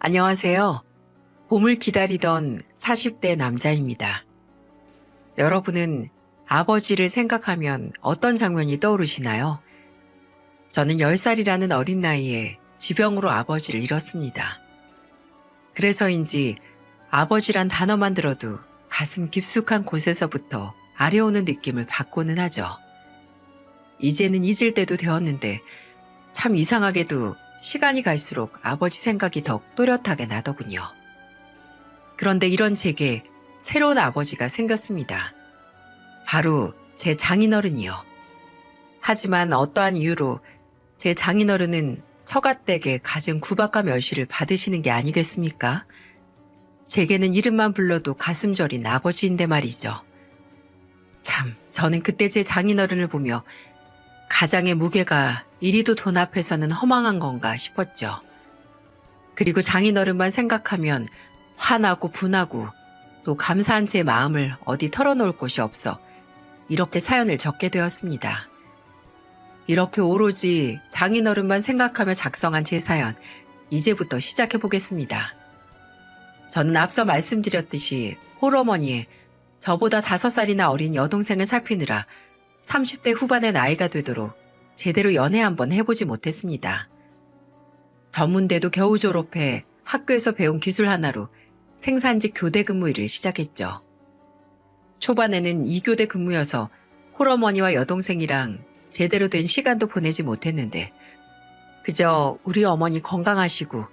안녕하세요. 봄을 기다리던 40대 남자입니다. 여러분은 아버지를 생각하면 어떤 장면이 떠오르시나요? 저는 10살이라는 어린 나이에 지병으로 아버지를 잃었습니다. 그래서인지 아버지란 단어만 들어도 가슴 깊숙한 곳에서부터 아려오는 느낌을 받고는 하죠. 이제는 잊을 때도 되었는데 참 이상하게도 시간이 갈수록 아버지 생각이 더욱 또렷하게 나더군요. 그런데 이런 제게 새로운 아버지가 생겼습니다. 바로 제 장인어른이요. 하지만 어떠한 이유로 제 장인어른은 처가댁에 갖은 구박과 멸시를 받으시는 게 아니겠습니까? 제게는 이름만 불러도 가슴 저린 아버지인데 말이죠. 참, 저는 그때 제 장인어른을 보며 가장의 무게가 이리도 돈 앞에서는 허망한 건가 싶었죠. 그리고 장인어른만 생각하면 화나고 분하고 또 감사한 제 마음을 어디 털어놓을 곳이 없어 이렇게 사연을 적게 되었습니다. 이렇게 오로지 장인어른만 생각하며 작성한 제 사연, 이제부터 시작해 보겠습니다. 저는 앞서 말씀드렸듯이 홀어머니에 저보다 5살이나 어린 여동생을 살피느라 30대 후반의 나이가 되도록 제대로 연애 한번 해보지 못했습니다. 전문대도 겨우 졸업해 학교에서 배운 기술 하나로 생산직 교대 근무 일을 시작했죠. 초반에는 2교대 근무여서 홀어머니와 여동생이랑 제대로 된 시간도 보내지 못했는데 그저 우리 어머니 건강하시고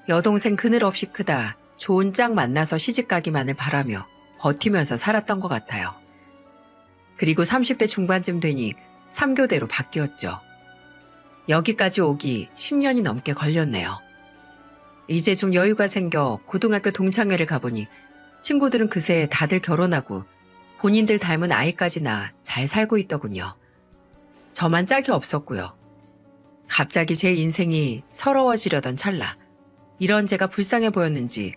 여동생 그늘 없이 크다 좋은 짝 만나서 시집가기만을 바라며 버티면서 살았던 것 같아요. 그리고 30대 중반쯤 되니 3교대로 바뀌었죠. 여기까지 오기 10년이 넘게 걸렸네요. 이제 좀 여유가 생겨 고등학교 동창회를 가보니 친구들은 그새 다들 결혼하고 본인들 닮은 아이까지 낳아 잘 살고 있더군요. 저만 짝이 없었고요. 갑자기 제 인생이 서러워지려던 찰나 이런 제가 불쌍해 보였는지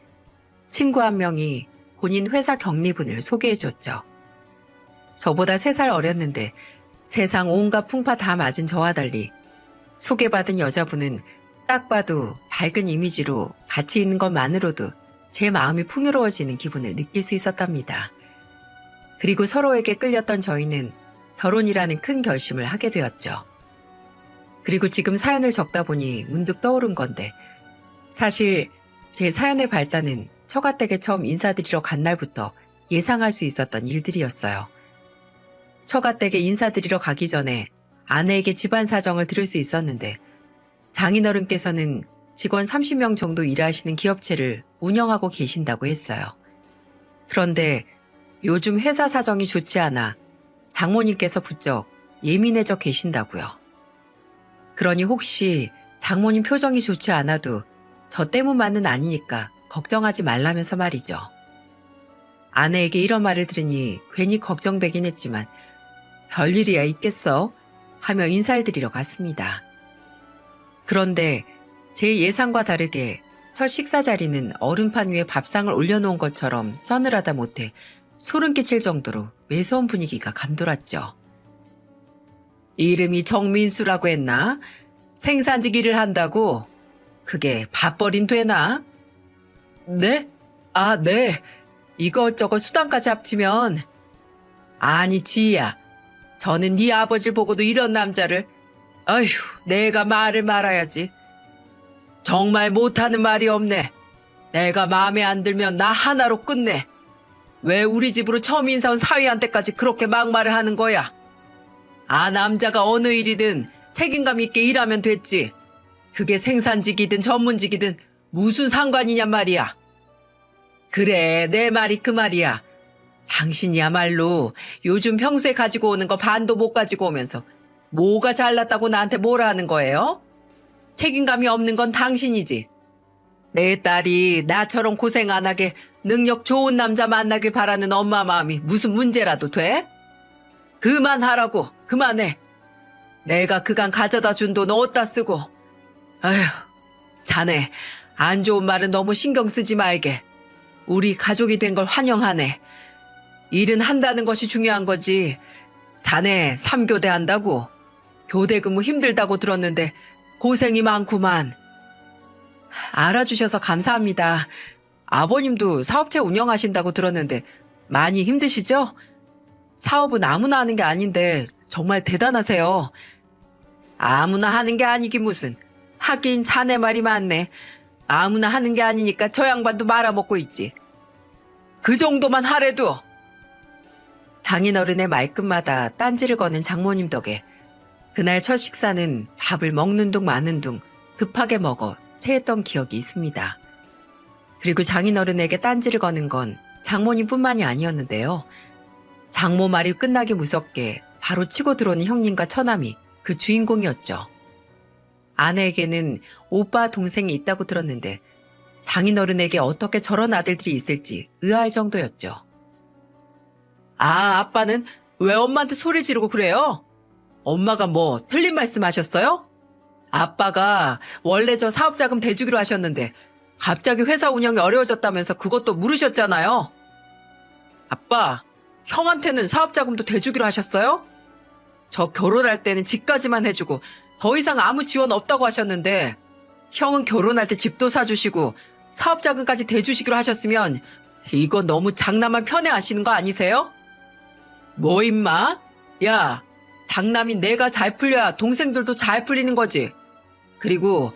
친구 한 명이 본인 회사 격리분을 소개해줬죠. 저보다 3살 어렸는데 세상 온갖 풍파 다 맞은 저와 달리 소개받은 여자분은 딱 봐도 밝은 이미지로 같이 있는 것만으로도 제 마음이 풍요로워지는 기분을 느낄 수 있었답니다. 그리고 서로에게 끌렸던 저희는 결혼이라는 큰 결심을 하게 되었죠. 그리고 지금 사연을 적다 보니 문득 떠오른 건데 사실 제 사연의 발단은 처가댁에 처음 인사드리러 간 날부터 예상할 수 있었던 일들이었어요. 처가댁에 인사드리러 가기 전에 아내에게 집안 사정을 들을 수 있었는데 장인어른께서는 직원 30명 정도 일하시는 기업체를 운영하고 계신다고 했어요. 그런데 요즘 회사 사정이 좋지 않아 장모님께서 부쩍 예민해져 계신다고요. 그러니 혹시 장모님 표정이 좋지 않아도 저 때문만은 아니니까 걱정하지 말라면서 말이죠. 아내에게 이런 말을 들으니 괜히 걱정되긴 했지만 별일이야 있겠어 하며 인사를 드리러 갔습니다. 그런데 제 예상과 다르게 첫 식사 자리는 얼음판 위에 밥상을 올려놓은 것처럼 서늘하다 못해 소름 끼칠 정도로 매서운 분위기가 감돌았죠. 이름이 정민수라고 했나? 생산직 일을 한다고? 그게 밥벌인 되나? 네? 아, 네. 이것저것 수당까지 합치면. 아니, 지희야. 저는 네 아버지를 보고도 이런 남자를. 아휴, 내가 말을 말아야지. 정말 못하는 말이 없네. 내가 마음에 안 들면 나 하나로 끝내. 왜 우리 집으로 처음 인사 온 사위한테까지 그렇게 막말을 하는 거야? 아, 남자가 어느 일이든 책임감 있게 일하면 됐지. 그게 생산직이든 전문직이든 무슨 상관이냔 말이야. 그래, 내 말이 그 말이야. 당신이야말로 요즘 평소에 가지고 오는 거 반도 못 가지고 오면서 뭐가 잘났다고 나한테 뭐라 하는 거예요? 책임감이 없는 건 당신이지. 내 딸이 나처럼 고생 안 하게 능력 좋은 남자 만나길 바라는 엄마 마음이 무슨 문제라도 돼? 그만하라고, 그만해. 내가 그간 가져다 준 돈 어디다 쓰고. 아휴, 자네 안 좋은 말은 너무 신경 쓰지 말게. 우리 가족이 된 걸 환영하네. 일은 한다는 것이 중요한 거지. 자네 3교대 한다고? 교대 근무 힘들다고 들었는데 고생이 많구만. 알아주셔서 감사합니다. 아버님도 사업체 운영하신다고 들었는데 많이 힘드시죠? 사업은 아무나 하는 게 아닌데 정말 대단하세요. 아무나 하는 게 아니긴 무슨. 하긴 자네 말이 맞네. 아무나 하는 게 아니니까 저 양반도 말아먹고 있지. 그 정도만 하래도. 장인어른의 말끝마다 딴지를 거는 장모님 덕에 그날 첫 식사는 밥을 먹는 둥 마는 둥 급하게 먹어 체했던 기억이 있습니다. 그리고 장인어른에게 딴지를 거는 건 장모님뿐만이 아니었는데요. 장모 말이 끝나기 무섭게 바로 치고 들어오는 형님과 처남이 그 주인공이었죠. 아내에게는 오빠 동생이 있다고 들었는데 장인어른에게 어떻게 저런 아들들이 있을지 의아할 정도였죠. 아, 아빠는 왜 엄마한테 소리 지르고 그래요? 엄마가 뭐 틀린 말씀 하셨어요? 아빠가 원래 저 사업자금 대주기로 하셨는데 갑자기 회사 운영이 어려워졌다면서 그것도 물으셨잖아요. 아빠, 형한테는 사업자금도 대주기로 하셨어요? 저 결혼할 때는 집까지만 해주고 더 이상 아무 지원 없다고 하셨는데 형은 결혼할 때 집도 사주시고 사업자금까지 대주시기로 하셨으면 이거 너무 장남만 편애하시는 거 아니세요? 뭐 임마? 야, 장남이 내가 잘 풀려야 동생들도 잘 풀리는 거지. 그리고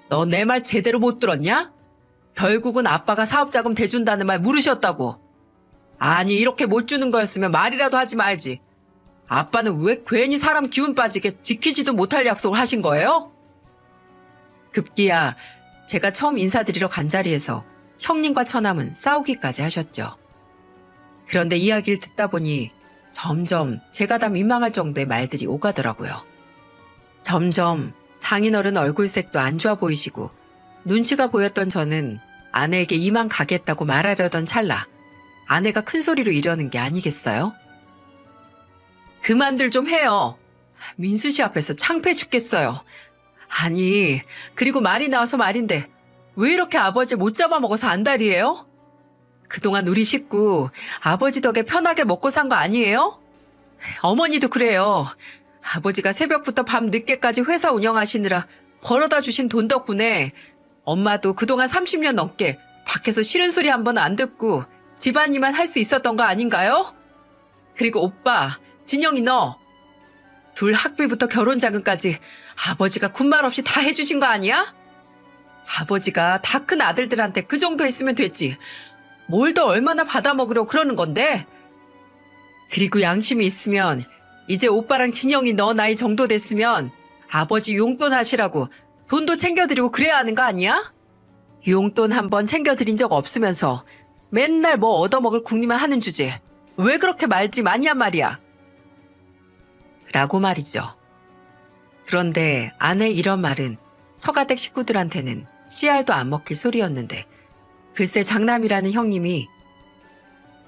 너 내 말 제대로 못 들었냐? 결국은 아빠가 사업자금 대준다는 말 물으셨다고. 아니 이렇게 못 주는 거였으면 말이라도 하지 말지. 아빠는 왜 괜히 사람 기운 빠지게 지키지도 못할 약속을 하신 거예요? 급기야 제가 처음 인사드리러 간 자리에서 형님과 처남은 싸우기까지 하셨죠. 그런데 이야기를 듣다 보니 점점 제가 다 민망할 정도의 말들이 오가더라고요. 점점 장인어른 얼굴색도 안 좋아 보이시고 눈치가 보였던 저는 아내에게 이만 가겠다고 말하려던 찰나 아내가 큰 소리로 이러는 게 아니겠어요? 그만들 좀 해요. 민수 씨 앞에서 창피해 죽겠어요. 아니, 그리고 말이 나와서 말인데 왜 이렇게 아버지 못 잡아먹어서 안달이에요? 그동안 우리 식구 아버지 덕에 편하게 먹고 산 거 아니에요? 어머니도 그래요. 아버지가 새벽부터 밤 늦게까지 회사 운영하시느라 벌어다 주신 돈 덕분에 엄마도 그동안 30년 넘게 밖에서 싫은 소리 한 번 안 듣고 집안일만 할 수 있었던 거 아닌가요? 그리고 오빠, 진영이 너. 둘 학비부터 결혼 자금까지 아버지가 군말 없이 다 해주신 거 아니야? 아버지가 다 큰 아들들한테 그 정도 했으면 됐지. 뭘 더 얼마나 받아먹으려고 그러는 건데? 그리고 양심이 있으면 이제 오빠랑 진영이 너 나이 정도 됐으면 아버지 용돈 하시라고 돈도 챙겨드리고 그래야 하는 거 아니야? 용돈 한 번 챙겨드린 적 없으면서 맨날 뭐 얻어먹을 궁리만 하는 주제. 왜 그렇게 말들이 많냔 말이야. 라고 말이죠. 그런데 아내의 이런 말은 처가댁 식구들한테는 씨알도 안 먹힐 소리였는데 글쎄 장남이라는 형님이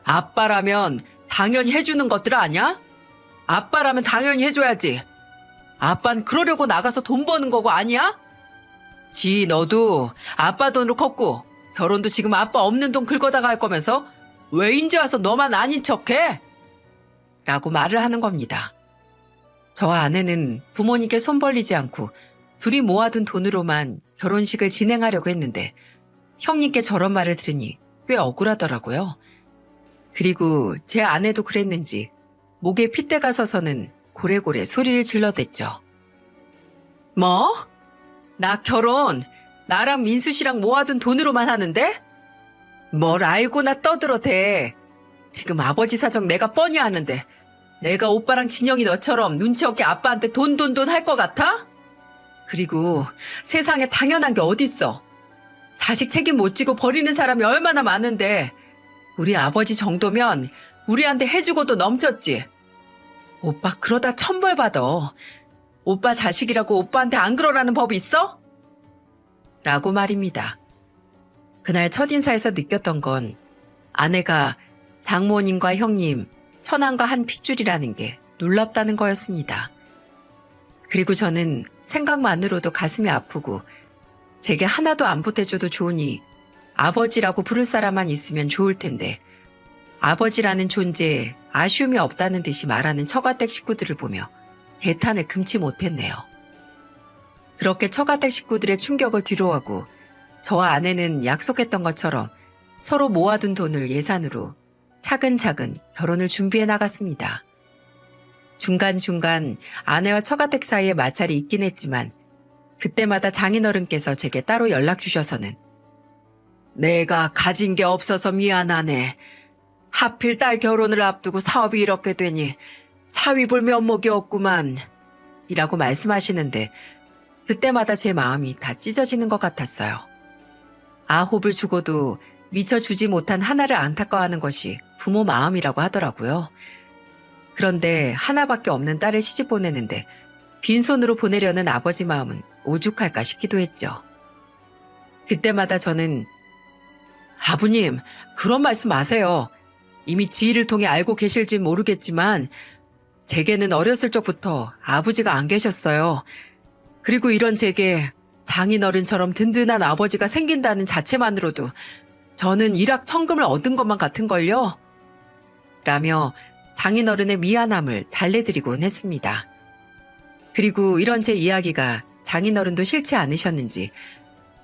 아빠라면 당연히 해주는 것들 아냐? 아빠라면 당연히 해줘야지. 아빤 그러려고 나가서 돈 버는 거고 아니야? 지 너도 아빠 돈으로 컸고 결혼도 지금 아빠 없는 돈 긁어다가 할 거면서 왜 인제 와서 너만 아닌 척해? 라고 말을 하는 겁니다. 저와 아내는 부모님께 손 벌리지 않고 둘이 모아둔 돈으로만 결혼식을 진행하려고 했는데 형님께 저런 말을 들으니 꽤 억울하더라고요. 그리고 제 아내도 그랬는지 목에 핏대가 서서는 고래고래 소리를 질러댔죠. 뭐? 나 결혼 나랑 민수 씨랑 모아둔 돈으로만 하는데? 뭘 알고나 떠들어대. 지금 아버지 사정 내가 뻔히 아는데 내가 오빠랑 진영이 너처럼 눈치 없게 아빠한테 돈 할 것 같아? 그리고 세상에 당연한 게 어딨어. 자식 책임 못 지고 버리는 사람이 얼마나 많은데 우리 아버지 정도면 우리한테 해주고도 넘쳤지. 오빠 그러다 천벌 받아. 오빠 자식이라고 오빠한테 안 그러라는 법이 있어? 라고 말입니다. 그날 첫인사에서 느꼈던 건 아내가 장모님과 형님, 처남과 한 핏줄이라는 게 놀랍다는 거였습니다. 그리고 저는 생각만으로도 가슴이 아프고 제게 하나도 안 보태줘도 좋으니 아버지라고 부를 사람만 있으면 좋을 텐데 아버지라는 존재에 아쉬움이 없다는 듯이 말하는 처가댁 식구들을 보며 개탄을 금치 못했네요. 그렇게 처가댁 식구들의 충격을 뒤로하고 저와 아내는 약속했던 것처럼 서로 모아둔 돈을 예산으로 차근차근 결혼을 준비해 나갔습니다. 중간중간 아내와 처가댁 사이에 마찰이 있긴 했지만 그때마다 장인어른께서 제게 따로 연락 주셔서는 내가 가진 게 없어서 미안하네. 하필 딸 결혼을 앞두고 사업이 이렇게 되니 사위 볼 면목이 없구만. 이라고 말씀하시는데 그때마다 제 마음이 다 찢어지는 것 같았어요. 아홉을 주고도 미처 주지 못한 하나를 안타까워하는 것이 부모 마음이라고 하더라고요. 그런데 하나밖에 없는 딸을 시집 보내는데 빈손으로 보내려는 아버지 마음은 오죽할까 싶기도 했죠. 그때마다 저는 아버님, 그런 말씀 마세요. 이미 지희를 통해 알고 계실진 모르겠지만 제게는 어렸을 적부터 아버지가 안 계셨어요. 그리고 이런 제게 장인어른처럼 든든한 아버지가 생긴다는 자체만으로도 저는 일확천금을 얻은 것만 같은걸요. 라며 장인어른의 미안함을 달래드리곤 했습니다. 그리고 이런 제 이야기가 장인어른도 싫지 않으셨는지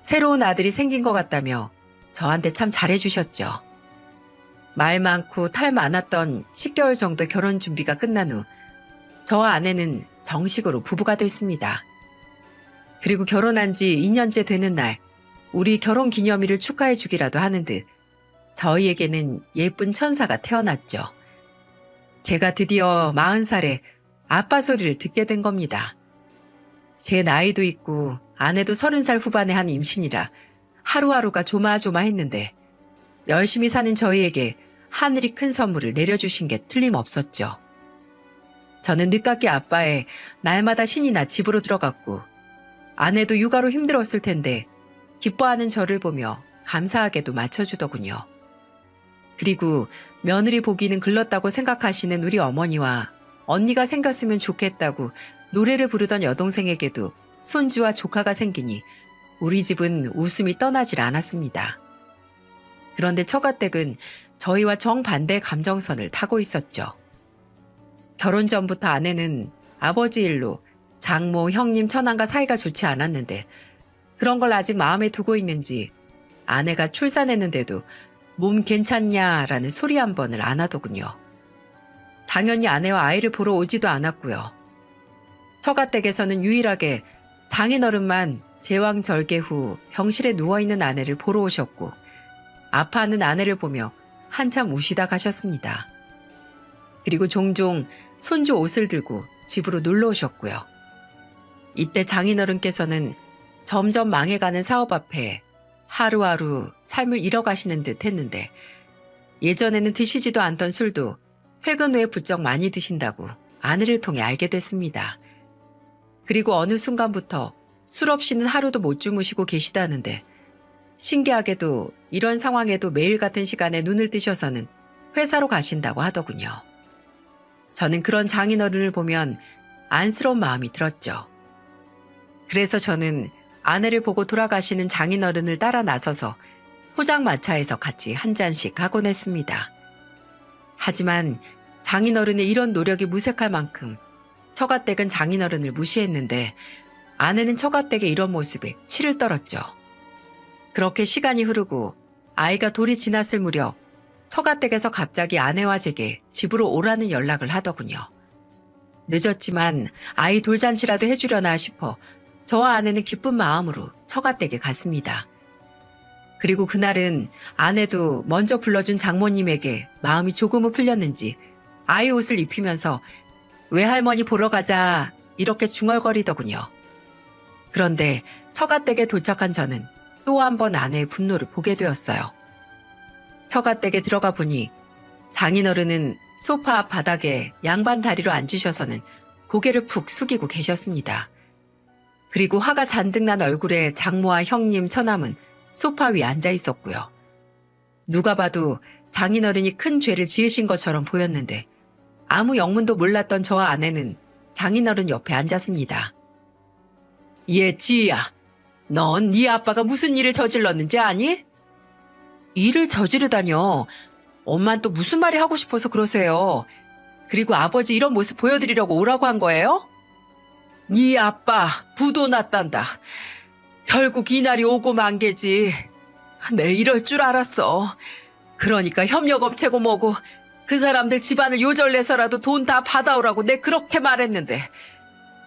새로운 아들이 생긴 것 같다며 저한테 참 잘해주셨죠. 말 많고 탈 많았던 10개월 정도 결혼 준비가 끝난 후 저와 아내는 정식으로 부부가 됐습니다. 그리고 결혼한 지 2년째 되는 날 우리 결혼 기념일을 축하해 주기라도 하는 듯 저희에게는 예쁜 천사가 태어났죠. 제가 드디어 40살에 아빠 소리를 듣게 된 겁니다. 제 나이도 있고 아내도 30살 후반에 한 임신이라 하루하루가 조마조마했는데 열심히 사는 저희에게 하늘이 큰 선물을 내려주신 게 틀림없었죠. 저는 늦깎이 아빠의 날마다 신이 나 집으로 들어갔고 아내도 육아로 힘들었을 텐데 기뻐하는 저를 보며 감사하게도 맞춰주더군요. 그리고 며느리 보기는 글렀다고 생각하시는 우리 어머니와 언니가 생겼으면 좋겠다고 노래를 부르던 여동생에게도 손주와 조카가 생기니 우리 집은 웃음이 떠나질 않았습니다. 그런데 처가댁은 저희와 정반대의 감정선을 타고 있었죠. 결혼 전부터 아내는 아버지 일로 장모, 형님, 처남과 사이가 좋지 않았는데 그런 걸 아직 마음에 두고 있는지 아내가 출산했는데도 몸 괜찮냐라는 소리 한 번을 안 하더군요. 당연히 아내와 아이를 보러 오지도 않았고요. 처가댁에서는 유일하게 장인어른만 제왕절개 후 병실에 누워있는 아내를 보러 오셨고 아파하는 아내를 보며 한참 우시다 가셨습니다. 그리고 종종 손주 옷을 들고 집으로 놀러 오셨고요. 이때 장인어른께서는 점점 망해가는 사업 앞에 하루하루 삶을 잃어가시는 듯 했는데 예전에는 드시지도 않던 술도 퇴근 후에 부쩍 많이 드신다고 아내를 통해 알게 됐습니다. 그리고 어느 순간부터 술 없이는 하루도 못 주무시고 계시다는데 신기하게도 이런 상황에도 매일 같은 시간에 눈을 뜨셔서는 회사로 가신다고 하더군요. 저는 그런 장인어른을 보면 안쓰러운 마음이 들었죠. 그래서 저는 아내를 보고 돌아가시는 장인어른을 따라 나서서 포장마차에서 같이 한 잔씩 하곤 했습니다. 하지만 장인어른의 이런 노력이 무색할 만큼 처가댁은 장인어른을 무시했는데 아내는 처가댁의 이런 모습에 치를 떨었죠. 그렇게 시간이 흐르고 아이가 돌이 지났을 무렵 처가댁에서 갑자기 아내와 제게 집으로 오라는 연락을 하더군요. 늦었지만 아이 돌잔치라도 해주려나 싶어 저와 아내는 기쁜 마음으로 처가댁에 갔습니다. 그리고 그날은 아내도 먼저 불러준 장모님에게 마음이 조금은 풀렸는지 아이 옷을 입히면서 외할머니 보러 가자 이렇게 중얼거리더군요. 그런데 처가댁에 도착한 저는 또 한 번 아내의 분노를 보게 되었어요. 처가댁에 들어가 보니 장인어른은 소파 앞 바닥에 양반 다리로 앉으셔서는 고개를 푹 숙이고 계셨습니다. 그리고 화가 잔뜩 난 얼굴에 장모와 형님, 처남은 소파 위에 앉아 있었고요. 누가 봐도 장인어른이 큰 죄를 지으신 것처럼 보였는데 아무 영문도 몰랐던 저와 아내는 장인어른 옆에 앉았습니다. 예, 지희야. 넌 네 아빠가 무슨 일을 저질렀는지 아니? 일을 저지르다뇨. 엄만 또 무슨 말이 하고 싶어서 그러세요. 그리고 아버지 이런 모습 보여드리려고 오라고 한 거예요? 네 아빠 부도 났단다. 결국 이날이 오고 만 게지. 내 이럴 줄 알았어. 그러니까 협력업체고 뭐고 그 사람들 집안을 요절내서라도 돈 다 받아오라고 내 그렇게 말했는데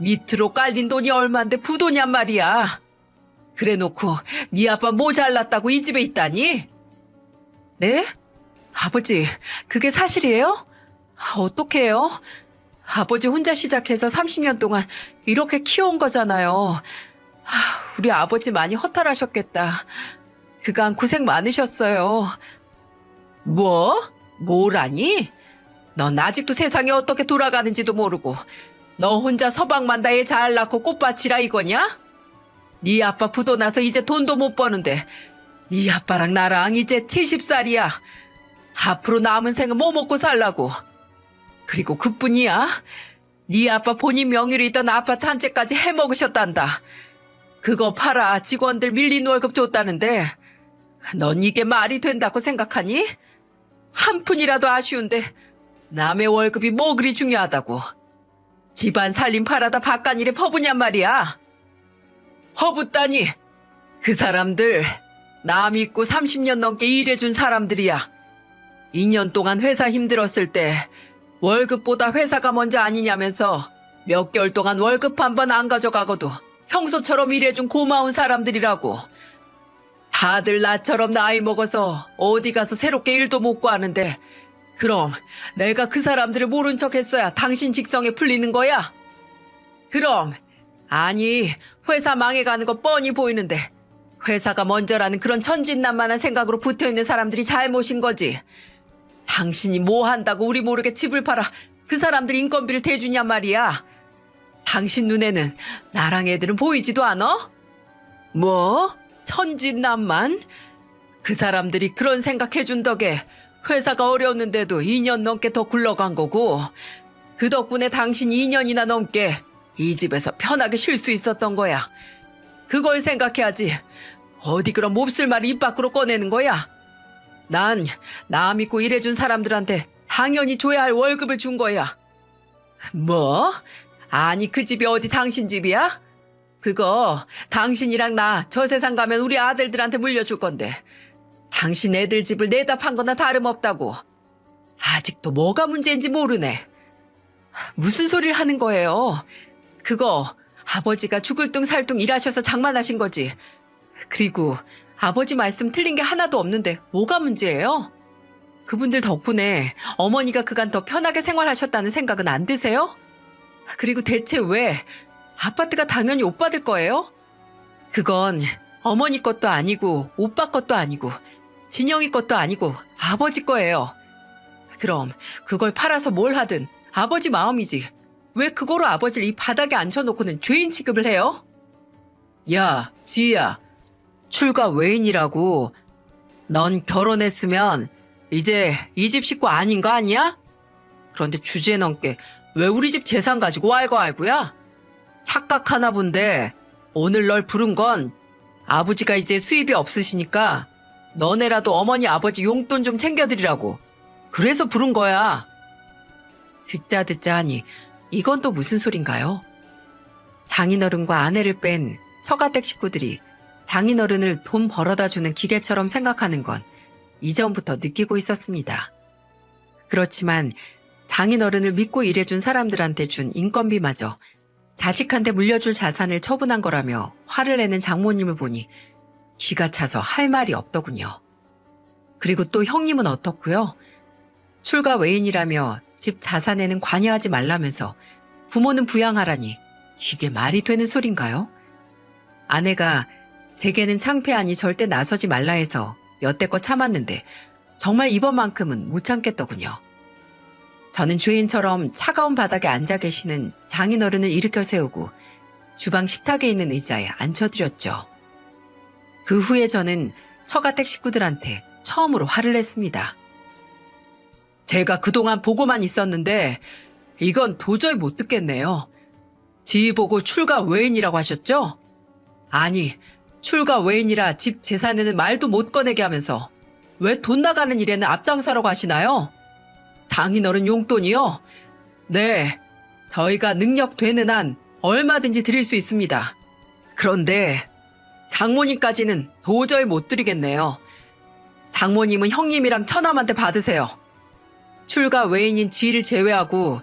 밑으로 깔린 돈이 얼만데 부도냔 말이야. 그래놓고 네 아빠 모자랐다고 이 집에 있다니? 네? 아버지, 그게 사실이에요? 어떡해요? 아버지 혼자 시작해서 30년 동안 이렇게 키워온 거잖아요. 우리 아버지 많이 허탈하셨겠다. 그간 고생 많으셨어요. 뭐? 뭐라니? 넌 아직도 세상이 어떻게 돌아가는지도 모르고 너 혼자 서방만 다 애 잘 낳고 꽃밭이라 이거냐? 네 아빠 부도 나서 이제 돈도 못 버는데 네 아빠랑 나랑 이제 70살이야. 앞으로 남은 생은 뭐 먹고 살라고. 그리고 그뿐이야. 네 아빠 본인 명의로 있던 아파트 한 채까지 해먹으셨단다. 그거 팔아 직원들 밀린 월급 줬다는데 넌 이게 말이 된다고 생각하니? 한 푼이라도 아쉬운데 남의 월급이 뭐 그리 중요하다고. 집안 살림 팔아다 바깥일에 퍼부냔 말이야. 허붓다니. 그 사람들 남 믿고 30년 넘게 일해준 사람들이야. 2년 동안 회사 힘들었을 때 월급보다 회사가 먼저 아니냐면서 몇 개월 동안 월급 한 번 안 가져가고도 평소처럼 일해준 고마운 사람들이라고. 다들 나처럼 나이 먹어서 어디 가서 새롭게 일도 못 구하는데 그럼 내가 그 사람들을 모른 척 했어야 당신 직성에 풀리는 거야? 그럼 아니 회사 망해가는 거 뻔히 보이는데 회사가 먼저라는 그런 천진난만한 생각으로 붙어있는 사람들이 잘못인 거지. 당신이 뭐 한다고 우리 모르게 집을 팔아 그 사람들 인건비를 대주냔 말이야. 당신 눈에는 나랑 애들은 보이지도 않아? 뭐? 천진난만? 그 사람들이 그런 생각해준 덕에 회사가 어려웠는데도 2년 넘게 더 굴러간 거고 그 덕분에 당신이 2년이나 넘게 이 집에서 편하게 쉴 수 있었던 거야. 그걸 생각해야지. 어디 그런 몹쓸 말을 입 밖으로 꺼내는 거야? 난 나 믿고 일해준 사람들한테 당연히 줘야 할 월급을 준 거야. 뭐? 아니 그 집이 어디 당신 집이야? 그거 당신이랑 나 저 세상 가면 우리 아들들한테 물려줄 건데 당신 애들 집을 내다 판 거나 다름없다고. 아직도 뭐가 문제인지 모르네. 무슨 소리를 하는 거예요? 그거 아버지가 죽을 둥 살 둥 일하셔서 장만하신 거지. 그리고 아버지 말씀 틀린 게 하나도 없는데 뭐가 문제예요? 그분들 덕분에 어머니가 그간 더 편하게 생활하셨다는 생각은 안 드세요? 그리고 대체 왜 아파트가 당연히 오빠 들 거예요? 그건 어머니 것도 아니고 오빠 것도 아니고 진영이 것도 아니고 아버지 거예요. 그럼 그걸 팔아서 뭘 하든 아버지 마음이지. 왜 그거로 아버지를 이 바닥에 앉혀놓고는 죄인 취급을 해요? 야, 지희야. 출가 외인이라고. 넌 결혼했으면 이제 이 집 식구 아닌 거 아니야? 그런데 주제 넘게 왜 우리 집 재산 가지고 왈가왈부야? 착각하나 본데 오늘 널 부른 건 아버지가 이제 수입이 없으시니까 너네라도 어머니 아버지 용돈 좀 챙겨드리라고. 그래서 부른 거야. 듣자 하니 이건 또 무슨 소린가요? 장인어른과 아내를 뺀 처가댁 식구들이 장인어른을 돈 벌어다 주는 기계처럼 생각하는 건 이전부터 느끼고 있었습니다. 그렇지만 장인어른을 믿고 일해준 사람들한테 준 인건비마저 자식한테 물려줄 자산을 처분한 거라며 화를 내는 장모님을 보니 기가 차서 할 말이 없더군요. 그리고 또 형님은 어떻고요? 출가 외인이라며 집 자산에는 관여하지 말라면서 부모는 부양하라니 이게 말이 되는 소린가요? 아내가 제게는 창피하니 절대 나서지 말라 해서 여태껏 참았는데 정말 이번만큼은 못 참겠더군요. 저는 죄인처럼 차가운 바닥에 앉아 계시는 장인어른을 일으켜 세우고 주방 식탁에 있는 의자에 앉혀드렸죠. 그 후에 저는 처가댁 식구들한테 처음으로 화를 냈습니다. 제가 그동안 보고만 있었는데 이건 도저히 못 듣겠네요. 지희 보고 출가 외인이라고 하셨죠? 아니, 출가 외인이라 집 재산에는 말도 못 꺼내게 하면서 왜 돈 나가는 일에는 앞장서라고 하시나요? 장인어른 용돈이요? 네, 저희가 능력 되는 한 얼마든지 드릴 수 있습니다. 그런데 장모님까지는 도저히 못 드리겠네요. 장모님은 형님이랑 처남한테 받으세요. 출가 외인인 지희를 제외하고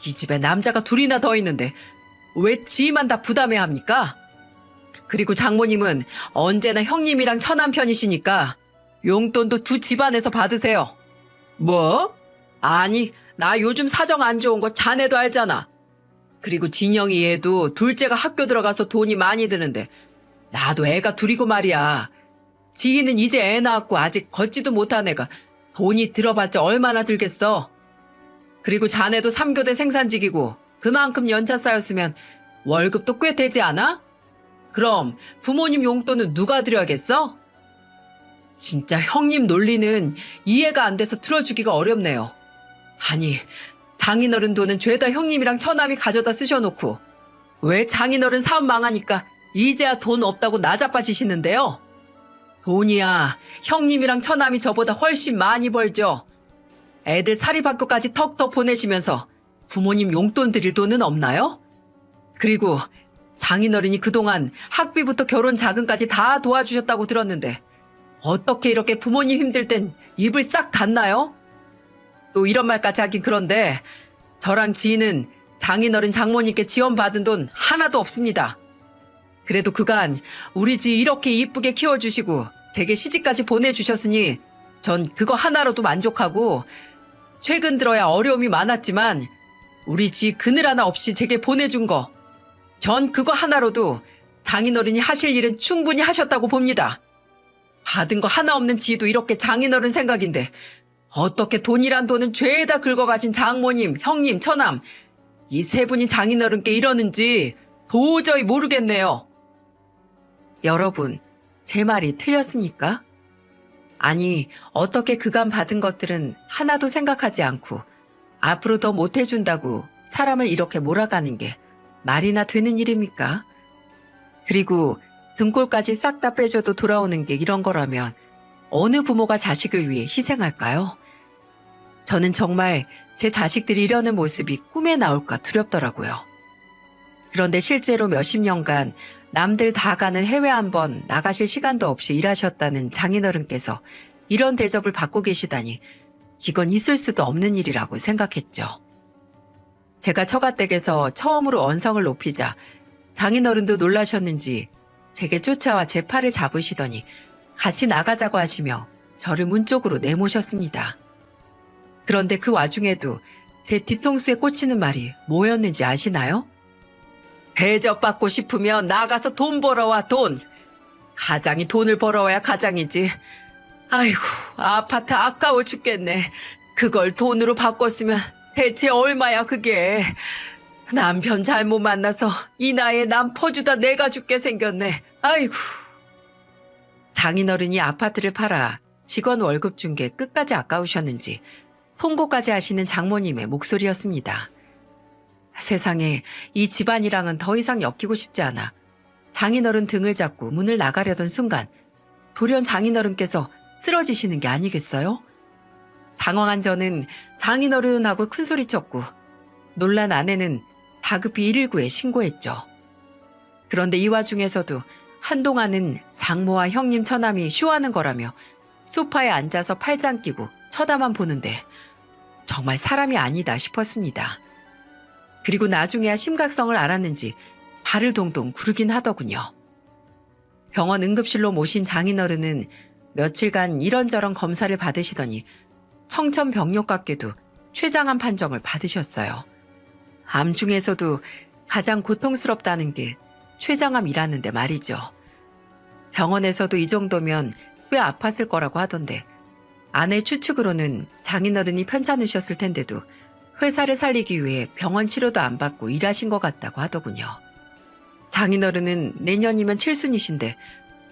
이 집에 남자가 둘이나 더 있는데 왜 지희만 다 부담해야 합니까? 그리고 장모님은 언제나 형님이랑 처남 편이시니까 용돈도 두 집안에서 받으세요. 뭐? 아니, 나 요즘 사정 안 좋은 거 자네도 알잖아. 그리고 진영이 얘도 둘째가 학교 들어가서 돈이 많이 드는데 나도 애가 둘이고 말이야. 지희는 이제 애 낳았고 아직 걷지도 못한 애가 돈이 들어봤자 얼마나 들겠어. 그리고 자네도 3교대 생산직이고 그만큼 연차 쌓였으면 월급도 꽤 되지 않아? 그럼 부모님 용돈은 누가 드려야겠어? 진짜 형님 논리는 이해가 안 돼서 들어주기가 어렵네요. 아니, 장인어른 돈은 죄다 형님이랑 처남이 가져다 쓰셔놓고 왜 장인어른 사업 망하니까 이제야 돈 없다고 나자빠지시는데요? 돈이야 형님이랑 처남이 저보다 훨씬 많이 벌죠. 애들 사립학교까지 턱턱 보내시면서 부모님 용돈 드릴 돈은 없나요? 그리고 장인어른이 그동안 학비부터 결혼 자금까지 다 도와주셨다고 들었는데 어떻게 이렇게 부모님 힘들 땐 입을 싹 닫나요? 또 이런 말까지 하긴 그런데 저랑 지희는 장인어른 장모님께 지원받은 돈 하나도 없습니다. 그래도 그간 우리 지 이렇게 이쁘게 키워주시고 제게 시집까지 보내주셨으니 전 그거 하나로도 만족하고 최근 들어야 어려움이 많았지만 우리 지 그늘 하나 없이 제게 보내준 거 전 그거 하나로도 장인어른이 하실 일은 충분히 하셨다고 봅니다. 받은 거 하나 없는 지도 이렇게 장인어른 생각인데 어떻게 돈이란 돈은 죄에다 긁어가진 장모님, 형님, 처남 이 세 분이 장인어른께 이러는지 도저히 모르겠네요. 여러분, 제 말이 틀렸습니까? 아니, 어떻게 그간 받은 것들은 하나도 생각하지 않고 앞으로 더 못해준다고 사람을 이렇게 몰아가는 게 말이나 되는 일입니까? 그리고 등골까지 싹 다 빼줘도 돌아오는 게 이런 거라면 어느 부모가 자식을 위해 희생할까요? 저는 정말 제 자식들이 이러는 모습이 꿈에 나올까 두렵더라고요. 그런데 실제로 몇십 년간 남들 다 가는 해외 한번 나가실 시간도 없이 일하셨다는 장인어른께서 이런 대접을 받고 계시다니 이건 있을 수도 없는 일이라고 생각했죠. 제가 처가댁에서 처음으로 언성을 높이자 장인어른도 놀라셨는지 제게 쫓아와 제 팔을 잡으시더니 같이 나가자고 하시며 저를 문 쪽으로 내모셨습니다. 그런데 그 와중에도 제 뒤통수에 꽂히는 말이 뭐였는지 아시나요? 대접받고 싶으면 나가서 돈 벌어와 돈. 가장이 돈을 벌어와야 가장이지. 아이고, 아파트 아까워 죽겠네. 그걸 돈으로 바꿨으면 대체 얼마야 그게. 남편 잘못 만나서 이 나이에 남 퍼주다 내가 죽게 생겼네. 아이고. 장인어른이 아파트를 팔아 직원 월급 준 게 끝까지 아까우셨는지 통고까지 하시는 장모님의 목소리였습니다. 세상에 이 집안이랑은 더 이상 엮이고 싶지 않아 장인어른 등을 잡고 문을 나가려던 순간 돌연 장인어른께서 쓰러지시는 게 아니겠어요? 당황한 저는 장인어른하고 큰소리쳤고 놀란 아내는 다급히 119에 신고했죠. 그런데 이 와중에서도 한동안은 장모와 형님 처남이 쇼하는 거라며 소파에 앉아서 팔짱 끼고 쳐다만 보는데 정말 사람이 아니다 싶었습니다. 그리고 나중에야 심각성을 알았는지 발을 동동 구르긴 하더군요. 병원 응급실로 모신 장인어른은 며칠간 이런저런 검사를 받으시더니 청천벽력 같게도 췌장암 판정을 받으셨어요. 암 중에서도 가장 고통스럽다는 게 췌장암이라는데 말이죠. 병원에서도 이 정도면 꽤 아팠을 거라고 하던데 아내 추측으로는 장인어른이 편찮으셨을 텐데도 회사를 살리기 위해 병원 치료도 안 받고 일하신 것 같다고 하더군요. 장인어른은 내년이면 칠순이신데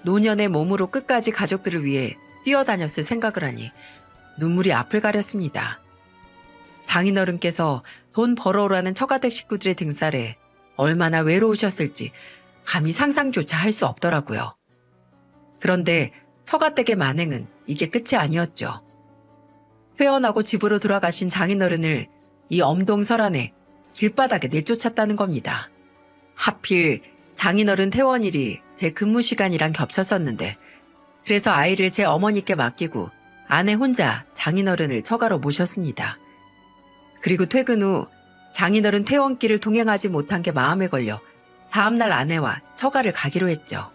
노년의 몸으로 끝까지 가족들을 위해 뛰어다녔을 생각을 하니 눈물이 앞을 가렸습니다. 장인어른께서 돈 벌어오라는 처가댁 식구들의 등살에 얼마나 외로우셨을지 감히 상상조차 할 수 없더라고요. 그런데 처가댁의 만행은 이게 끝이 아니었죠. 퇴원하고 집으로 돌아가신 장인어른을 이 엄동설안에 길바닥에 내쫓았다는 겁니다. 하필 장인어른 퇴원일이 제 근무 시간이랑 겹쳤었는데 그래서 아이를 제 어머니께 맡기고 아내 혼자 장인어른을 처가로 모셨습니다. 그리고 퇴근 후 장인어른 퇴원길을 동행하지 못한 게 마음에 걸려 다음날 아내와 처가를 가기로 했죠.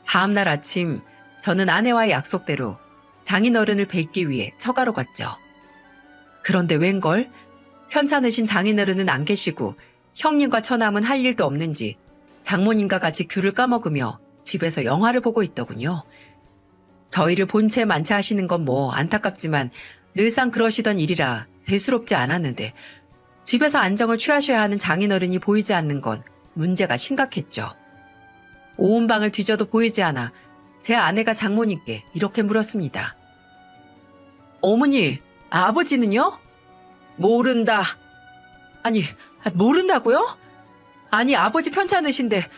다음날 아침 저는 아내와의 약속대로 장인어른을 뵙기 위해 처가로 갔죠. 그런데 웬걸? 편찮으신 장인어른은 안 계시고 형님과 처남은 할 일도 없는지 장모님과 같이 귤을 까먹으며 집에서 영화를 보고 있더군요. 저희를 본체 만체하시는 건 뭐 안타깝지만 늘상 그러시던 일이라 대수롭지 않았는데 집에서 안정을 취하셔야 하는 장인어른이 보이지 않는 건 문제가 심각했죠. 온 방을 뒤져도 보이지 않아 제 아내가 장모님께 이렇게 물었습니다. 어머니, 아버지는요? 모른다. 아니, 모른다고요? 아니, 아버지 편찮으신데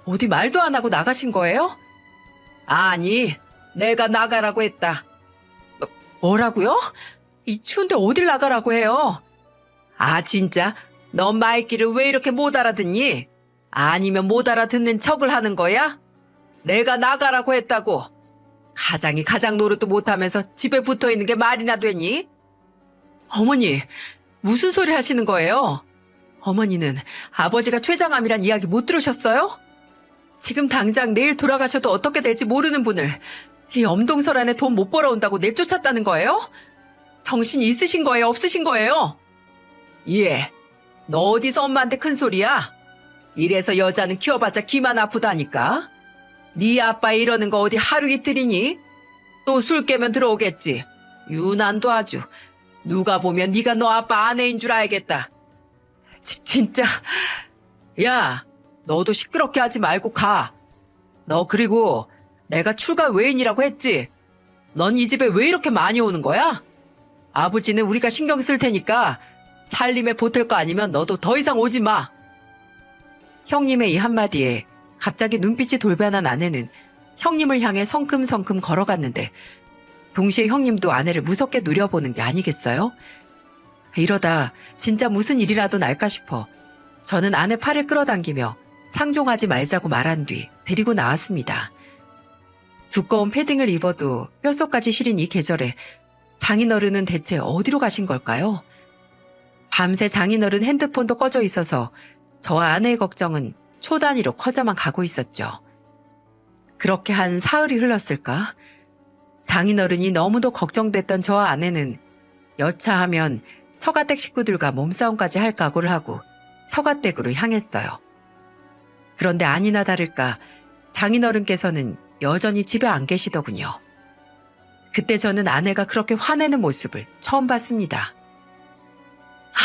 어디 말도 안 하고 나가신 거예요? 아니, 내가 나가라고 했다. 뭐라고요? 이 추운데 어딜 나가라고 해요? 아, 진짜? 너 말귀를 왜 이렇게 못 알아듣니? 아니면 못 알아듣는 척을 하는 거야? 내가 나가라고 했다고. 가장이 가장 노릇도 못하면서 집에 붙어있는 게 말이나 되니? 어머니, 무슨 소리 하시는 거예요? 어머니는 아버지가 췌장암이란 이야기 못 들으셨어요? 지금 당장 내일 돌아가셔도 어떻게 될지 모르는 분을 이 엄동설 안에 돈 못 벌어온다고 내쫓았다는 거예요? 정신이 있으신 거예요? 없으신 거예요? 예, 너 어디서 엄마한테 큰 소리야? 이래서 여자는 키워봤자 기만 아프다니까? 네 아빠 이러는 거 어디 하루 이틀이니? 또 술 깨면 들어오겠지. 유난도 아주. 누가 보면 네가 너 아빠 아내인 줄 알겠다. 진짜. 야, 너도 시끄럽게 하지 말고 가. 너 그리고 내가 출가 외인이라고 했지? 넌 이 집에 왜 이렇게 많이 오는 거야? 아버지는 우리가 신경 쓸 테니까 살림에 보탤 거 아니면 너도 더 이상 오지 마. 형님의 이 한마디에 갑자기 눈빛이 돌변한 아내는 형님을 향해 성큼성큼 걸어갔는데 동시에 형님도 아내를 무섭게 노려보는 게 아니겠어요? 이러다 진짜 무슨 일이라도 날까 싶어 저는 아내 팔을 끌어당기며 상종하지 말자고 말한 뒤 데리고 나왔습니다. 두꺼운 패딩을 입어도 뼛속까지 시린 이 계절에 장인어른은 대체 어디로 가신 걸까요? 밤새 장인어른 핸드폰도 꺼져 있어서 저와 아내의 걱정은 초 단위로 커져만 가고 있었죠. 그렇게 한 사흘이 흘렀을까? 장인어른이 너무도 걱정됐던 저와 아내는 여차하면 처가댁 식구들과 몸싸움까지 할 각오를 하고 처가댁으로 향했어요. 그런데 아니나 다를까 장인어른께서는 여전히 집에 안 계시더군요. 그때 저는 아내가 그렇게 화내는 모습을 처음 봤습니다.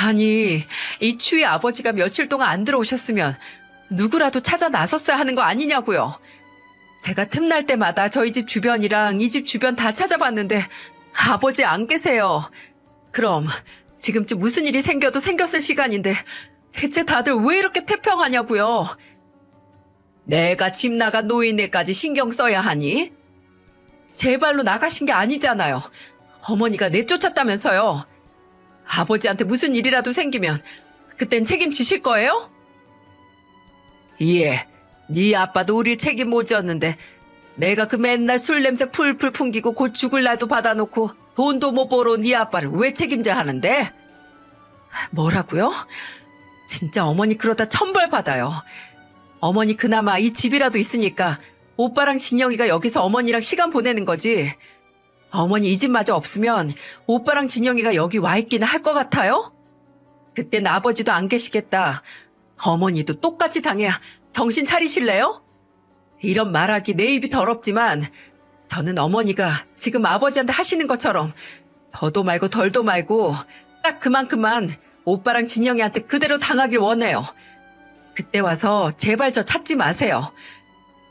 아니, 이 추위 아버지가 며칠 동안 안 들어오셨으면 누구라도 찾아 나섰어야 하는 거 아니냐고요. 제가 틈날 때마다 저희 집 주변이랑 이 집 주변 다 찾아봤는데 아버지 안 계세요. 그럼 지금쯤 무슨 일이 생겨도 생겼을 시간인데 대체 다들 왜 이렇게 태평하냐고요. 내가 집 나간 노인네까지 신경 써야 하니? 제 발로 나가신 게 아니잖아요. 어머니가 내쫓았다면서요. 아버지한테 무슨 일이라도 생기면 그땐 책임지실 거예요? 예, 네 아빠도 우릴 책임 못 졌는데 내가 그 맨날 술 냄새 풀풀 풍기고 곧 죽을 날도 받아놓고 돈도 못 벌어온 네 아빠를 왜 책임져야 하는데? 뭐라고요? 진짜 어머니 그러다 천벌 받아요. 어머니 그나마 이 집이라도 있으니까 오빠랑 진영이가 여기서 어머니랑 시간 보내는 거지. 어머니 이 집마저 없으면 오빠랑 진영이가 여기 와 있기는 할 것 같아요? 그땐 아버지도 안 계시겠다. 어머니도 똑같이 당해야 정신 차리실래요? 이런 말하기 내 입이 더럽지만 저는 어머니가 지금 아버지한테 하시는 것처럼 더도 말고 덜도 말고 딱 그만큼만 오빠랑 진영이한테 그대로 당하길 원해요. 그때 와서 제발 저 찾지 마세요.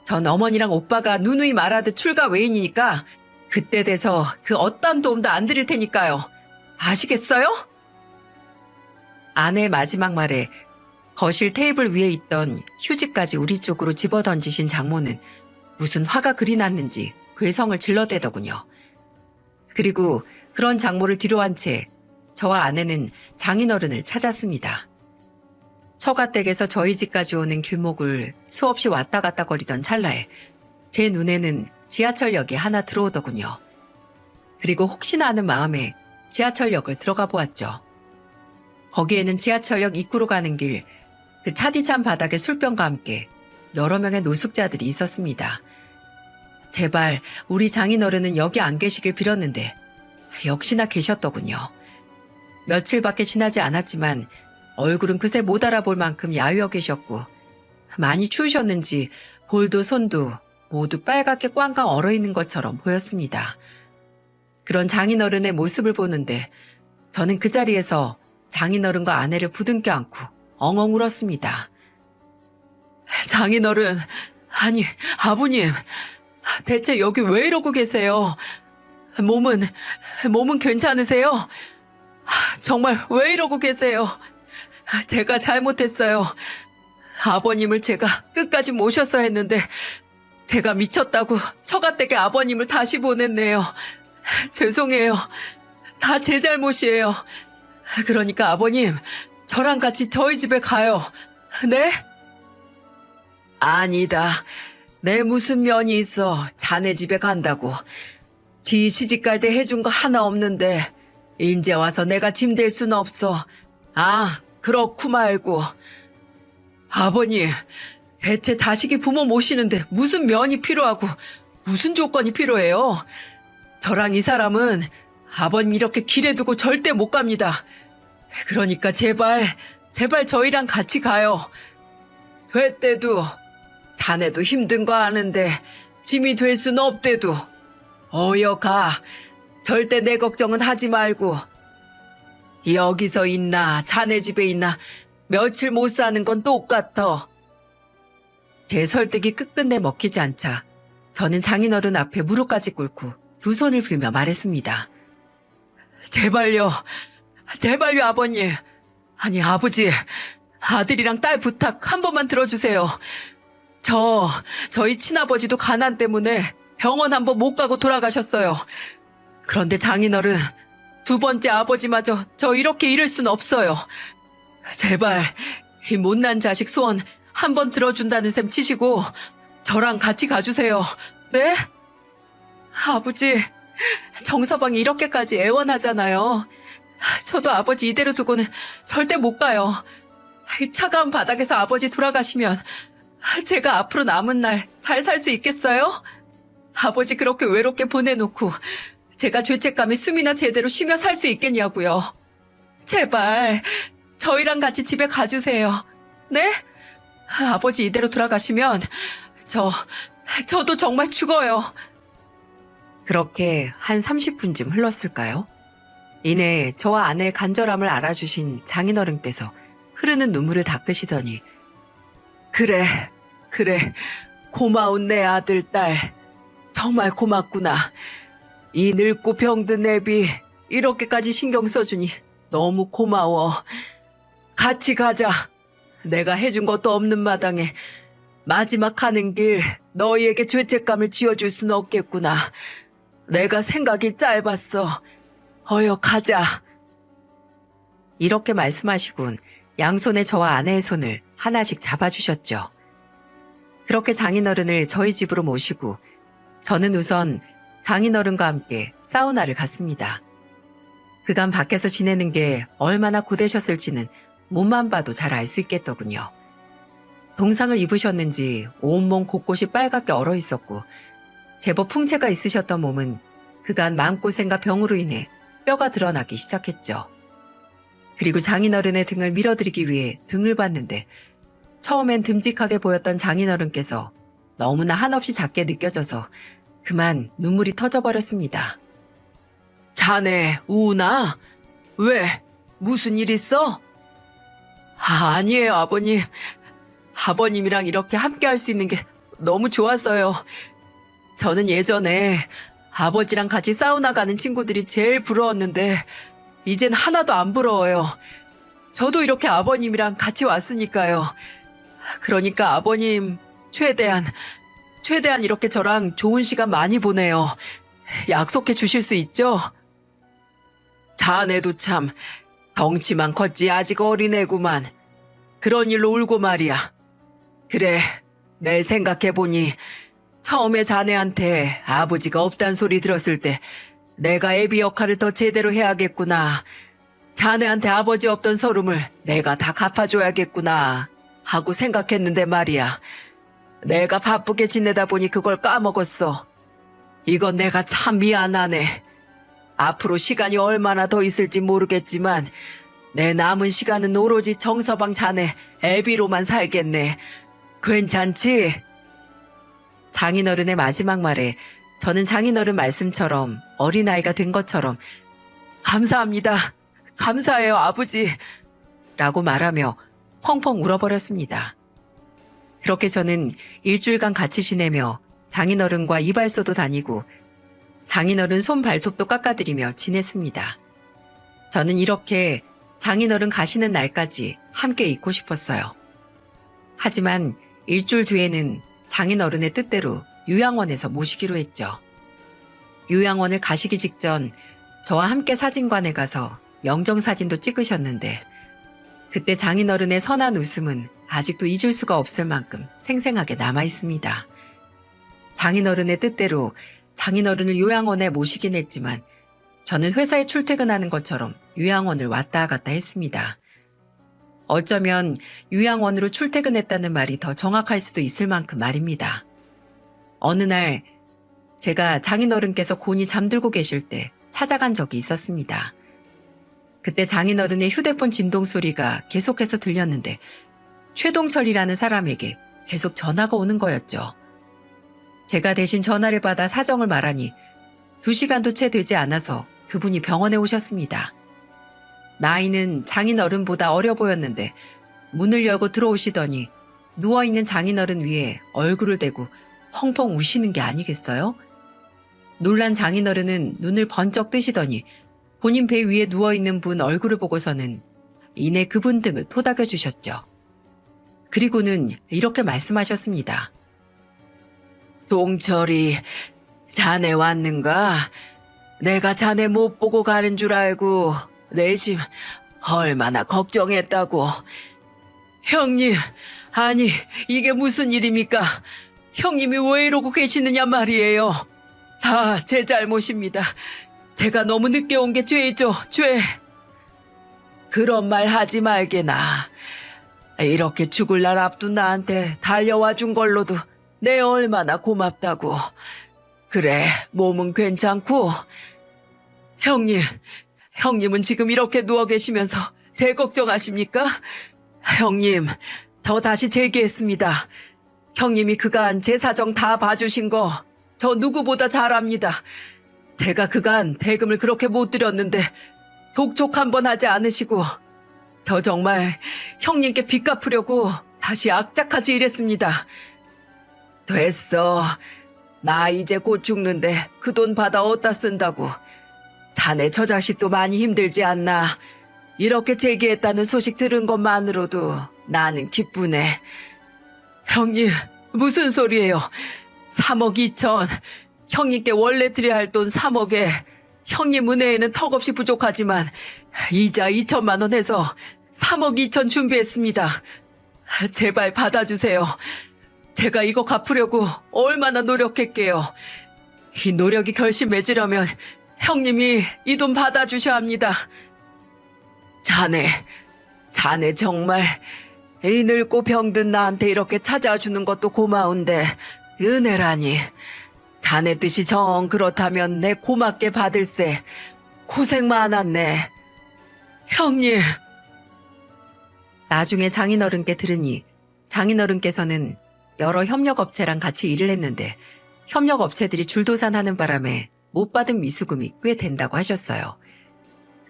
전 어머니랑 오빠가 누누이 말하듯 출가 외인이니까 그때 돼서 그 어떤 도움도 안 드릴 테니까요. 아시겠어요? 아내의 마지막 말에 거실 테이블 위에 있던 휴지까지 우리 쪽으로 집어던지신 장모는 무슨 화가 그리 났는지 괴성을 질러대더군요. 그리고 그런 장모를 뒤로한 채 저와 아내는 장인어른을 찾았습니다. 처가댁에서 저희 집까지 오는 길목을 수없이 왔다 갔다 거리던 찰나에 제 눈에는 지하철역이 하나 들어오더군요. 그리고 혹시나 하는 마음에 지하철역을 들어가 보았죠. 거기에는 지하철역 입구로 가는 길, 그 차디찬 바닥에 술병과 함께 여러 명의 노숙자들이 있었습니다. 제발 우리 장인어른은 여기 안 계시길 빌었는데 역시나 계셨더군요. 며칠밖에 지나지 않았지만 얼굴은 그새 못 알아볼 만큼 야위어 계셨고 많이 추우셨는지 볼도 손도 모두 빨갛게 꽝꽝 얼어있는 것처럼 보였습니다. 그런 장인어른의 모습을 보는데 저는 그 자리에서 장인어른과 아내를 부둥켜 안고 엉엉 울었습니다. 장인어른, 아니 아버님, 대체 여기 왜 이러고 계세요? 몸은 괜찮으세요? 정말 왜 이러고 계세요? 제가 잘못했어요. 아버님을 제가 끝까지 모셨어야 했는데 제가 미쳤다고 처가댁에 아버님을 다시 보냈네요. 죄송해요. 다 제 잘못이에요. 그러니까 아버님, 저랑 같이 저희 집에 가요. 네? 아니다. 내 무슨 면이 있어 자네 집에 간다고. 지 시집갈 때 해준 거 하나 없는데 인제 와서 내가 짐 될 순 없어. 아, 그렇구 말고. 아버님, 대체 자식이 부모 모시는데 무슨 면이 필요하고 무슨 조건이 필요해요? 저랑 이 사람은 아버님 이렇게 길에 두고 절대 못 갑니다. 그러니까 제발 저희랑 같이 가요. 됐대도 자네도 힘든 거 아는데 짐이 될 순 없대도 어여 가. 절대 내 걱정은 하지 말고. 여기서 있나 자네 집에 있나 며칠 못 사는 건 똑같아. 제 설득이 끝끝내 먹히지 않자 저는 장인어른 앞에 무릎까지 꿇고 두 손을 빌며 말했습니다. 제발요 아버님. 아니 아버지, 아들이랑 딸 부탁 한 번만 들어주세요. 저희 친아버지도 가난 때문에 병원 한 번 못 가고 돌아가셨어요. 그런데 장인어른, 두 번째 아버지마저 저 이렇게 잃을 순 없어요. 제발 이 못난 자식 소원 한 번 들어준다는 셈 치시고 저랑 같이 가주세요. 네? 아버지, 정서방이 이렇게까지 애원하잖아요. 저도 아버지 이대로 두고는 절대 못 가요. 이 차가운 바닥에서 아버지 돌아가시면 제가 앞으로 남은 날 잘 살 수 있겠어요? 아버지 그렇게 외롭게 보내놓고 제가 죄책감에 숨이나 제대로 쉬며 살 수 있겠냐고요. 제발 저희랑 같이 집에 가주세요. 네? 아버지 이대로 돌아가시면 저도 정말 죽어요. 그렇게 한 30분쯤 흘렀을까요? 이내 저와 아내의 간절함을 알아주신 장인어른께서 흐르는 눈물을 닦으시더니 그래 고마운 내 아들 딸 정말 고맙구나. 이 늙고 병든 애비 이렇게까지 신경 써주니 너무 고마워. 같이 가자. 내가 해준 것도 없는 마당에 마지막 가는 길 너희에게 죄책감을 지어줄 수는 없겠구나. 내가 생각이 짧았어. 어여 가자. 이렇게 말씀하시곤 양손에 저와 아내의 손을 하나씩 잡아주셨죠. 그렇게 장인어른을 저희 집으로 모시고 저는 우선 장인어른과 함께 사우나를 갔습니다. 그간 밖에서 지내는 게 얼마나 고되셨을지는 몸만 봐도 잘 알 수 있겠더군요. 동상을 입으셨는지 온몸 곳곳이 빨갛게 얼어 있었고 제법 풍채가 있으셨던 몸은 그간 마음고생과 병으로 인해 뼈가 드러나기 시작했죠. 그리고 장인어른의 등을 밀어드리기 위해 등을 봤는데 처음엔 듬직하게 보였던 장인어른께서 너무나 한없이 작게 느껴져서 그만 눈물이 터져버렸습니다. 자네 우나? 왜? 무슨 일 있어? 아니에요 아버님. 아버님이랑 이렇게 함께 할 수 있는 게 너무 좋았어요. 저는 예전에 아버지랑 같이 사우나 가는 친구들이 제일 부러웠는데 이젠 하나도 안 부러워요. 저도 이렇게 아버님이랑 같이 왔으니까요. 그러니까 아버님 최대한 이렇게 저랑 좋은 시간 많이 보내요. 약속해 주실 수 있죠? 자네도 참 덩치만 컸지 아직 어린애구만. 그런 일로 울고 말이야. 그래, 내 생각해보니 처음에 자네한테 아버지가 없단 소리 들었을 때 내가 애비 역할을 더 제대로 해야겠구나. 자네한테 아버지 없던 서름을 내가 다 갚아줘야겠구나 하고 생각했는데 말이야. 내가 바쁘게 지내다 보니 그걸 까먹었어. 이건 내가 참 미안하네. 앞으로 시간이 얼마나 더 있을지 모르겠지만 내 남은 시간은 오로지 정서방 자네 애비로만 살겠네. 괜찮지? 장인어른의 마지막 말에 저는 장인어른 말씀처럼 어린아이가 된 것처럼 감사합니다. 감사해요, 아버지. 라고 말하며 펑펑 울어버렸습니다. 그렇게 저는 일주일간 같이 지내며 장인어른과 이발소도 다니고 장인어른 손 발톱도 깎아드리며 지냈습니다. 저는 이렇게 장인어른 가시는 날까지 함께 있고 싶었어요. 하지만 일주일 뒤에는 장인어른의 뜻대로 요양원에서 모시기로 했죠. 요양원을 가시기 직전 저와 함께 사진관에 가서 영정사진도 찍으셨는데 그때 장인어른의 선한 웃음은 아직도 잊을 수가 없을 만큼 생생하게 남아있습니다. 장인어른의 뜻대로 장인어른을 요양원에 모시긴 했지만 저는 회사에 출퇴근하는 것처럼 요양원을 왔다 갔다 했습니다. 어쩌면 요양원으로 출퇴근했다는 말이 더 정확할 수도 있을 만큼 말입니다. 어느 날 제가 장인어른께서 곤히 잠들고 계실 때 찾아간 적이 있었습니다. 그때 장인어른의 휴대폰 진동 소리가 계속해서 들렸는데 최동철이라는 사람에게 계속 전화가 오는 거였죠. 제가 대신 전화를 받아 사정을 말하니 2시간도 채 되지 않아서 그분이 병원에 오셨습니다. 나이는 장인어른보다 어려 보였는데 문을 열고 들어오시더니 누워있는 장인어른 위에 얼굴을 대고 펑펑 우시는 게 아니겠어요? 놀란 장인어른은 눈을 번쩍 뜨시더니 본인 배 위에 누워있는 분 얼굴을 보고서는 이내 그분 등을 토닥여 주셨죠. 그리고는 이렇게 말씀하셨습니다. 동철이, 자네 왔는가? 내가 자네 못 보고 가는 줄 알고 내심 얼마나 걱정했다고. 형님, 아니 이게 무슨 일입니까? 형님이 왜 이러고 계시느냐 말이에요. 다 제 잘못입니다. 제가 너무 늦게 온 게 죄죠, 죄. 그런 말 하지 말게나. 이렇게 죽을 날 앞둔 나한테 달려와 준 걸로도 내 얼마나 고맙다고. 그래, 몸은 괜찮고. 형님은 지금 이렇게 누워 계시면서 제 걱정하십니까? 형님, 저 다시 제기했습니다. 형님이 그간 제 사정 다 봐주신 거 저 누구보다 잘 압니다. 제가 그간 대금을 그렇게 못 드렸는데 독촉 한번 하지 않으시고 저 정말 형님께 빚 갚으려고 다시 악착같이 일했습니다. 됐어. 나 이제 곧 죽는데 그 돈 받아 어디다 쓴다고. 자네 저 자식도 많이 힘들지 않나. 이렇게 제기했다는 소식 들은 것만으로도 나는 기쁘네. 형님, 무슨 소리예요? 3억 2천. 형님께 원래 드려야 할 돈 3억에 형님 은혜에는 턱없이 부족하지만 이자 2천만 원 해서 3억 2천 준비했습니다. 제발 받아주세요. 제가 이거 갚으려고 얼마나 노력했게요. 이 노력이 결실 맺으려면 형님이 이 돈 받아주셔야 합니다. 자네 정말 이 늙고 병든 나한테 이렇게 찾아주는 것도 고마운데 은혜라니. 자네 뜻이 정 그렇다면 내 고맙게 받을세. 고생 많았네. 형님. 나중에 장인어른께 들으니 장인어른께서는 여러 협력업체랑 같이 일을 했는데 협력업체들이 줄도산하는 바람에 못 받은 미수금이 꽤 된다고 하셨어요.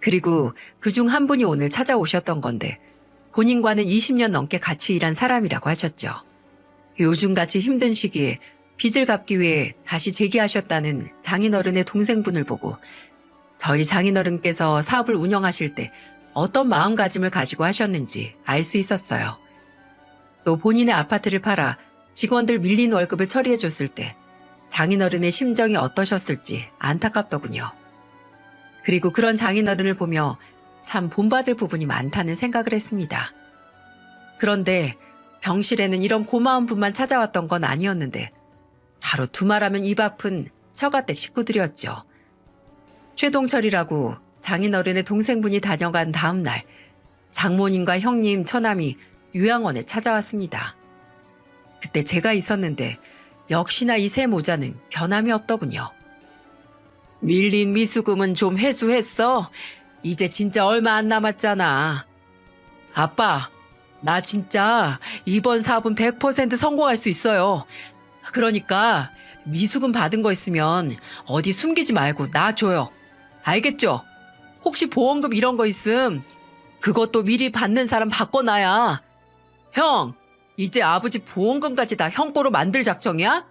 그리고 그중 한 분이 오늘 찾아오셨던 건데 본인과는 20년 넘게 같이 일한 사람이라고 하셨죠. 요즘같이 힘든 시기에 빚을 갚기 위해 다시 재기하셨다는 장인어른의 동생분을 보고 저희 장인어른께서 사업을 운영하실 때 어떤 마음가짐을 가지고 하셨는지 알 수 있었어요. 또 본인의 아파트를 팔아 직원들 밀린 월급을 처리해줬을 때 장인어른의 심정이 어떠셨을지 안타깝더군요. 그리고 그런 장인어른을 보며 참 본받을 부분이 많다는 생각을 했습니다. 그런데 병실에는 이런 고마운 분만 찾아왔던 건 아니었는데 바로 두말하면 입 아픈 처가댁 식구들이었죠. 최동철이라고 장인어른의 동생분이 다녀간 다음 날 장모님과 형님, 처남이 요양원에 찾아왔습니다. 그때 제가 있었는데 역시나 이 새 모자는 변함이 없더군요. 밀린 미수금은 좀 회수했어? 이제 진짜 얼마 안 남았잖아. 아빠, 나 진짜 이번 사업은 100% 성공할 수 있어요. 그러니까 미수금 받은 거 있으면 어디 숨기지 말고 나 줘요. 알겠죠? 혹시 보험금 이런 거 있음 그것도 미리 받는 사람 바꿔놔야. 형, 이제 아버지 보험금까지 다 형 거로 만들 작정이야?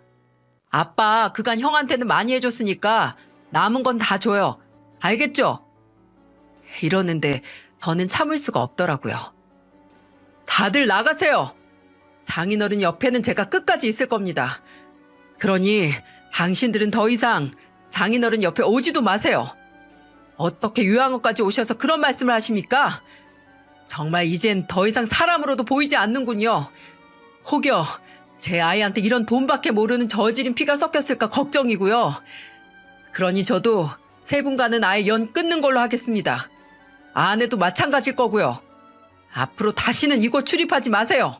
아빠 그간 형한테는 많이 해줬으니까 남은 건 다 줘요. 알겠죠? 이러는데 저는 참을 수가 없더라고요. 다들 나가세요. 장인어른 옆에는 제가 끝까지 있을 겁니다. 그러니 당신들은 더 이상 장인어른 옆에 오지도 마세요. 어떻게 요양원까지 오셔서 그런 말씀을 하십니까? 정말 이젠 더 이상 사람으로도 보이지 않는군요. 혹여 제 아이한테 이런 돈밖에 모르는 저지른 피가 섞였을까 걱정이고요. 그러니 저도 세 분과는 아예 연 끊는 걸로 하겠습니다. 아내도 마찬가지일 거고요. 앞으로 다시는 이곳 출입하지 마세요.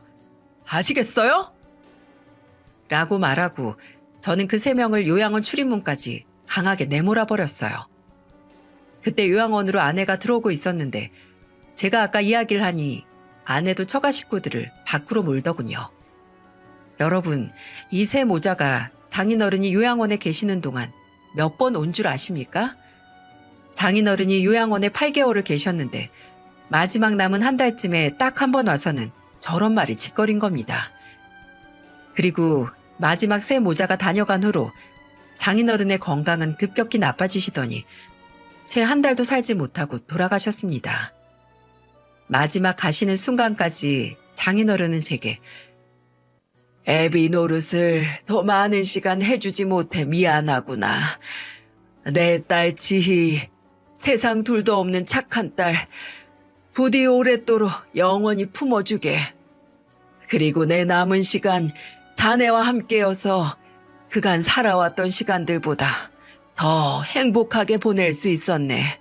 아시겠어요? 라고 말하고 저는 그 세 명을 요양원 출입문까지 강하게 내몰아 버렸어요. 그때 요양원으로 아내가 들어오고 있었는데 제가 아까 이야기를 하니 아내도 처가 식구들을 밖으로 몰더군요. 여러분, 이 새 모자가 장인어른이 요양원에 계시는 동안 몇 번 온 줄 아십니까? 장인어른이 요양원에 8개월을 계셨는데 마지막 남은 한 달쯤에 딱 한 번 와서는 저런 말을 짓거린 겁니다. 그리고 마지막 새 모자가 다녀간 후로 장인어른의 건강은 급격히 나빠지시더니 채 한 달도 살지 못하고 돌아가셨습니다. 마지막 가시는 순간까지 장인어른은 제게 애비 노릇을 더 많은 시간 해주지 못해 미안하구나. 내 딸 지희, 세상 둘도 없는 착한 딸, 부디 오랫도록 영원히 품어주게. 그리고 내 남은 시간 자네와 함께여서 그간 살아왔던 시간들보다 더 행복하게 보낼 수 있었네.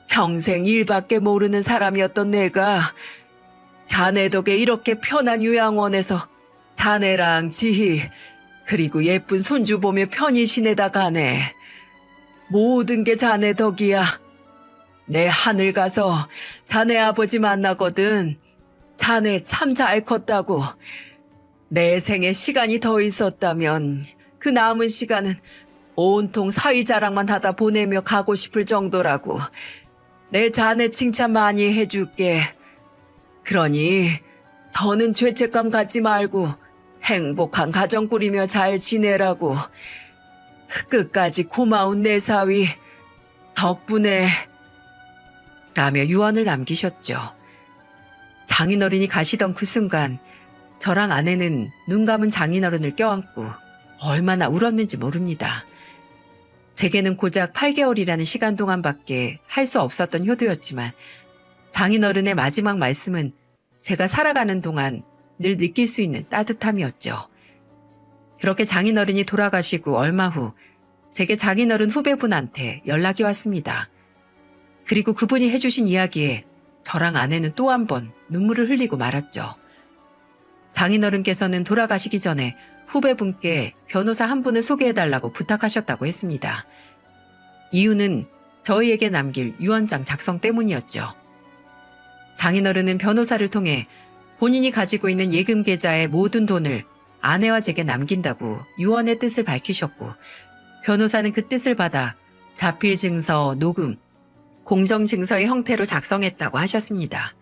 평생 일밖에 모르는 사람이었던 내가 자네 덕에 이렇게 편한 요양원에서 자네랑 지희 그리고 예쁜 손주 보며 편히 지내다 가네. 모든 게 자네 덕이야. 내 하늘 가서 자네 아버지 만나거든. 자네 참 잘 컸다고. 내 생에 시간이 더 있었다면 그 남은 시간은 온통 사위 자랑만 하다 보내며 가고 싶을 정도라고. 내 자네 칭찬 많이 해줄게. 그러니 더는 죄책감 갖지 말고 행복한 가정 꾸리며 잘 지내라고. 끝까지 고마운 내 사위 덕분에 라며 유언을 남기셨죠. 장인어른이 가시던 그 순간 저랑 아내는 눈 감은 장인어른을 껴안고 얼마나 울었는지 모릅니다. 제게는 고작 8개월이라는 시간 동안밖에 할 수 없었던 효도였지만 장인어른의 마지막 말씀은 제가 살아가는 동안 늘 느낄 수 있는 따뜻함이었죠. 그렇게 장인어른이 돌아가시고 얼마 후 제게 장인어른 후배분한테 연락이 왔습니다. 그리고 그분이 해주신 이야기에 저랑 아내는 또 한 번 눈물을 흘리고 말았죠. 장인어른께서는 돌아가시기 전에 후배분께 변호사 한 분을 소개해달라고 부탁하셨다고 했습니다. 이유는 저희에게 남길 유언장 작성 때문이었죠. 장인어른은 변호사를 통해 본인이 가지고 있는 예금 계좌의 모든 돈을 아내와 제게 남긴다고 유언의 뜻을 밝히셨고 변호사는 그 뜻을 받아 자필 증서, 녹음, 공정 증서의 형태로 작성했다고 하셨습니다.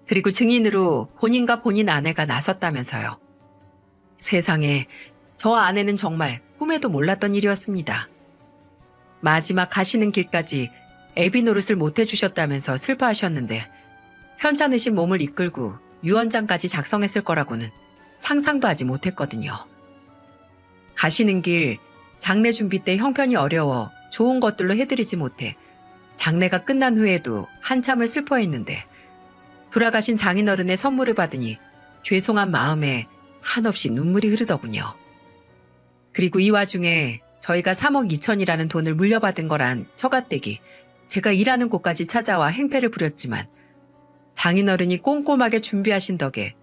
그리고 증인으로 본인과 본인 아내가 나섰다면서요. 세상에, 저 아내는 정말 꿈에도 몰랐던 일이었습니다. 마지막 가시는 길까지 애비 노릇을 못 해주셨다면서 슬퍼하셨는데 현찮으신 몸을 이끌고 유언장까지 작성했을 거라고는 상상도 하지 못했거든요. 가시는 길 장례 준비 때 형편이 어려워 좋은 것들로 해드리지 못해 장례가 끝난 후에도 한참을 슬퍼했는데 돌아가신 장인어른의 선물을 받으니 죄송한 마음에 한없이 눈물이 흐르더군요. 그리고 이 와중에 저희가 3억 2천이라는 돈을 물려받은 거란 처가댁이 제가 일하는 곳까지 찾아와 행패를 부렸지만 장인어른이 꼼꼼하게 준비하신 덕에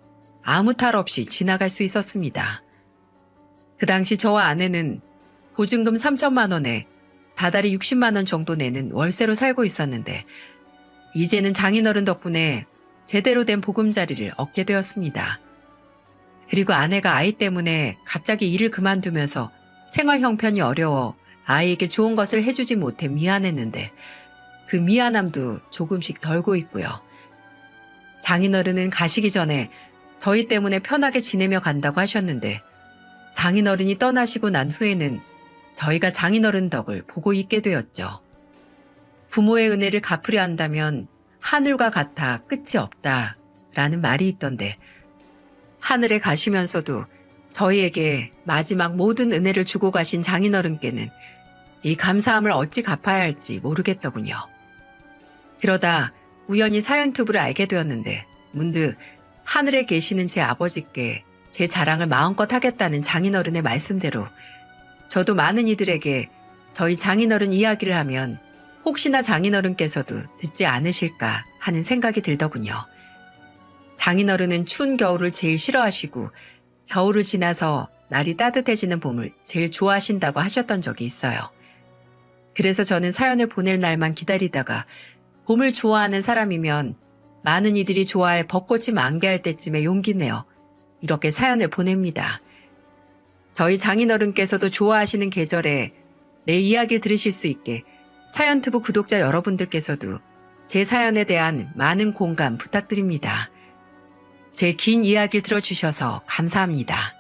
아무 탈 없이 지나갈 수 있었습니다. 그 당시 저와 아내는 보증금 3천만 원에 다달이 60만 원 정도 내는 월세로 살고 있었는데 이제는 장인어른 덕분에 제대로 된 보금자리를 얻게 되었습니다. 그리고 아내가 아이 때문에 갑자기 일을 그만두면서 생활 형편이 어려워 아이에게 좋은 것을 해주지 못해 미안했는데 그 미안함도 조금씩 덜고 있고요. 장인어른은 가시기 전에 저희 때문에 편하게 지내며 간다고 하셨는데 장인어른이 떠나시고 난 후에는 저희가 장인어른 덕을 보고 있게 되었죠. 부모의 은혜를 갚으려 한다면 하늘과 같아 끝이 없다라는 말이 있던데 하늘에 가시면서도 저희에게 마지막 모든 은혜를 주고 가신 장인어른께는 이 감사함을 어찌 갚아야 할지 모르겠더군요. 그러다 우연히 사연투브를 알게 되었는데 문득 하늘에 계시는 제 아버지께 제 자랑을 마음껏 하겠다는 장인어른의 말씀대로 저도 많은 이들에게 저희 장인어른 이야기를 하면 혹시나 장인어른께서도 듣지 않으실까 하는 생각이 들더군요. 장인어른은 추운 겨울을 제일 싫어하시고 겨울을 지나서 날이 따뜻해지는 봄을 제일 좋아하신다고 하셨던 적이 있어요. 그래서 저는 사연을 보낼 날만 기다리다가 봄을 좋아하는 사람이면 많은 이들이 좋아할 벚꽃이 만개할 때쯤에 용기 내어 이렇게 사연을 보냅니다. 저희 장인어른께서도 좋아하시는 계절에 내 이야기를 들으실 수 있게 사연투브 구독자 여러분들께서도 제 사연에 대한 많은 공감 부탁드립니다. 제 긴 이야기를 들어주셔서 감사합니다.